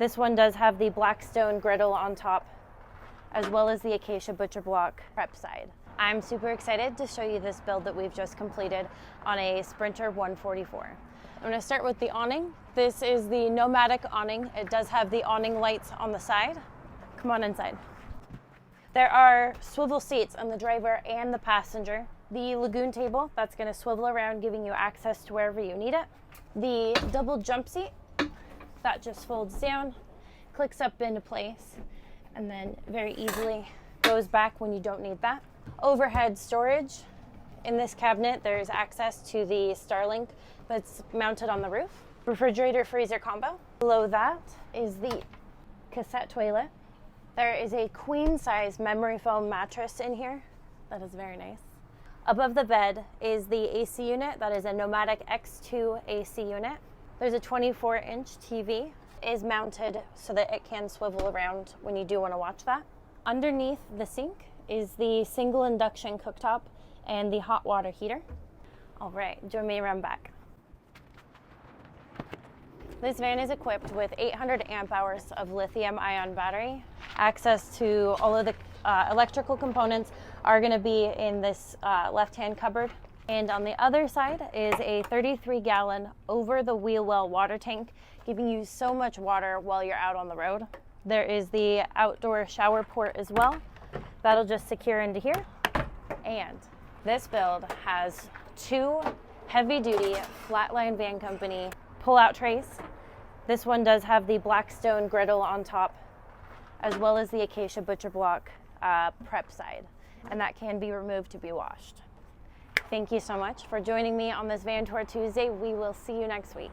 This one does have the Blackstone griddle on top, as well as the acacia butcher block prep side. I'm super excited to show you this build that we've just completed on a Sprinter 144. I'm going to start with the awning. This is the nomadic awning. It does have the awning lights on the side. Come on inside. There are swivel seats on the driver and the passenger. The lagoon table, that's going to swivel around, giving you access to wherever you need it. The double jump seat, that just folds down, clicks up into place, and then very easily goes back when you don't need that. Overhead storage. In this cabinet, there's access to the Starlink that's mounted on the roof. Refrigerator freezer combo. Below that is the cassette toilet. There is a queen size memory foam mattress in here. That is very nice. Above the bed is the AC unit. That is a Nomadic X2 AC unit. There's a 24-inch TV. It is mounted so that it can swivel around when you do want to watch that. Underneath the sink is the single induction cooktop and the hot water heater. All right, join me around back. This van is equipped with 800 amp hours of lithium-ion battery. Access to all of the electrical components are going to be in this left-hand cupboard. And on the other side is a 33-gallon over-the-wheel well water tank, giving you so much water while you're out on the road. There is the outdoor shower port as well. That'll just secure into here. And this build has two heavy-duty Flatline Van Company pull-out trays. This one does have the Blackstone griddle on top, as well as the acacia butcher block prep side, and that can be removed to be washed. Thank you so much for joining me on this Van Tour Tuesday. We will see you next week.